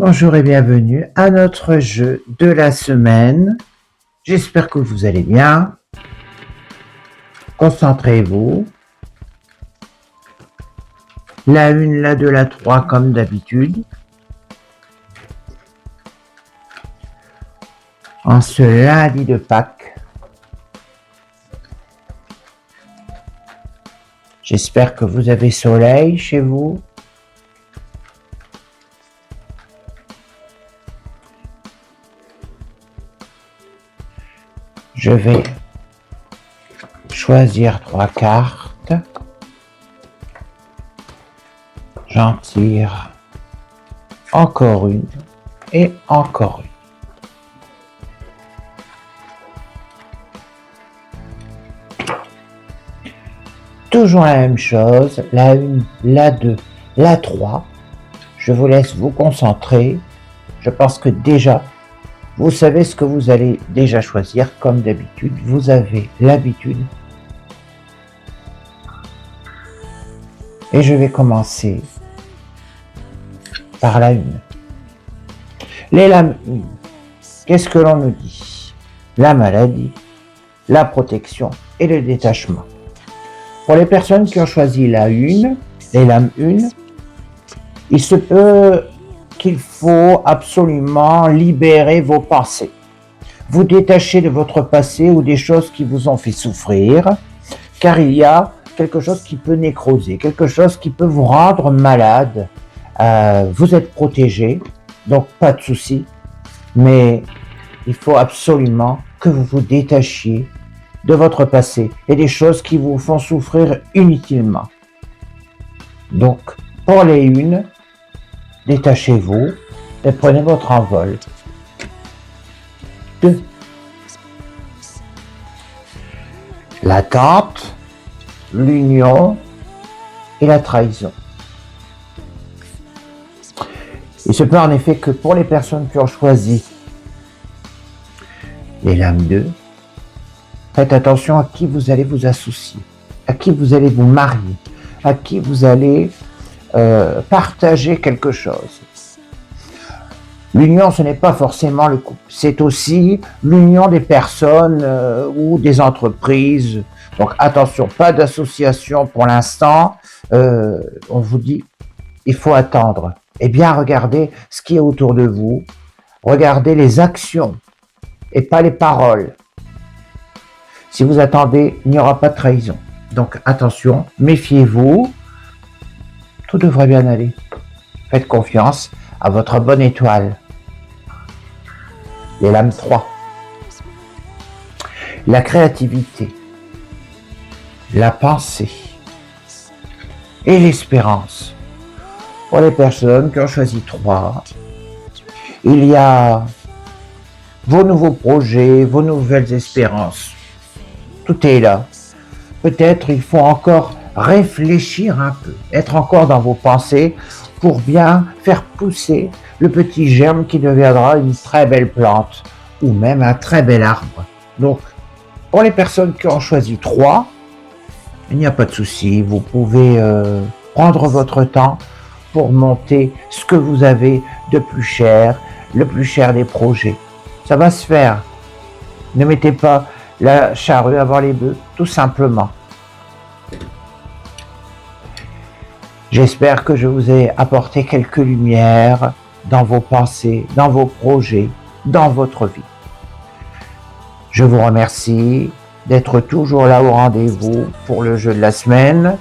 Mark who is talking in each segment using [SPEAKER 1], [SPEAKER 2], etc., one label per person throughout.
[SPEAKER 1] Bonjour et bienvenue à notre jeu de la semaine. J'espère que vous allez bien. Concentrez-vous. La 1, la 2, la 3 comme d'habitude. En ce lundi de Pâques. J'espère que vous avez soleil chez vous. Je vais choisir 3 cartes. J'en tire encore une et encore une. Toujours la même chose, la 1, la 2, la 3. Je vous laisse vous concentrer. Je pense que déjà, vous savez ce que vous allez déjà choisir, comme d'habitude. Vous avez l'habitude. Et je vais commencer par la 1. Les lames 1. Qu'est-ce que l'on nous dit? La maladie, la protection et le détachement. Pour les personnes qui ont choisi la 1, les lames 1, il se peut qu'il faut absolument libérer vos pensées. Vous détacher de votre passé ou des choses qui vous ont fait souffrir, car il y a quelque chose qui peut nécroser, quelque chose qui peut vous rendre malade. Vous êtes protégé, donc pas de souci, mais il faut absolument que vous vous détachiez de votre passé et des choses qui vous font souffrir inutilement. Donc, pour les 1, détachez-vous et prenez votre envol. 2. L'attente, l'union et la trahison. Il se peut en effet que pour les personnes qui ont choisi les lames 2, faites attention à qui vous allez vous associer, à qui vous allez vous marier, à qui vous allez partager quelque chose. L'union, ce n'est pas forcément le couple, c'est aussi l'union des personnes ou des entreprises. Donc attention, pas d'association pour l'instant. On vous dit, il faut attendre. Et bien regardez ce qui est autour de vous. Regardez les actions et pas les paroles. Si vous attendez, il n'y aura pas de trahison. Donc attention, méfiez-vous. Tout devrait bien aller. Faites confiance à votre bonne étoile. Les lames 3. La créativité, la pensée et l'espérance. Pour les personnes qui ont choisi 3, il y a vos nouveaux projets, vos nouvelles espérances. Tout est là. Peut-être il faut encore réfléchir un peu, être encore dans vos pensées pour bien faire pousser le petit germe qui deviendra une très belle plante ou même un très bel arbre. Donc, pour les personnes qui ont choisi 3, il n'y a pas de souci. Vous pouvez prendre votre temps pour monter ce que vous avez de plus cher, le plus cher des projets. Ça va se faire. Ne mettez pas la charrue avant les bœufs, tout simplement. J'espère que je vous ai apporté quelques lumières dans vos pensées, dans vos projets, dans votre vie. Je vous remercie d'être toujours là au rendez-vous pour le jeu de la semaine.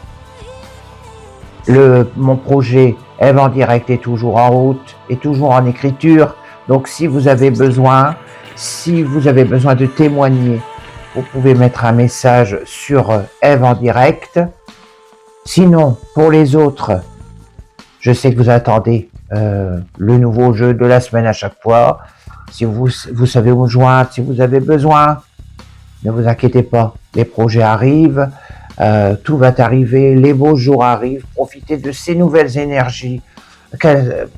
[SPEAKER 1] Mon projet Ève en direct est toujours en route, est toujours en écriture. Donc si vous avez besoin de témoigner, vous pouvez mettre un message sur Ève en direct. Sinon, pour les autres, je sais que vous attendez le nouveau jeu de la semaine à chaque fois. Si vous savez où joindre, si vous avez besoin, ne vous inquiétez pas. Les projets arrivent, tout va arriver, les beaux jours arrivent. Profitez de ces nouvelles énergies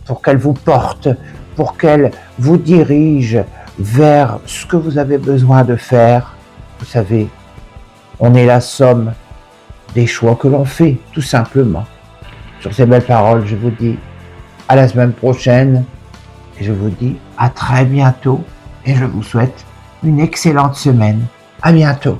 [SPEAKER 1] pour qu'elles vous portent, pour qu'elles vous dirigent vers ce que vous avez besoin de faire. Vous savez, on est la somme des choix que l'on fait, tout simplement. Sur ces belles paroles, je vous dis à la semaine prochaine. Et je vous dis à très bientôt et je vous souhaite une excellente semaine. À bientôt.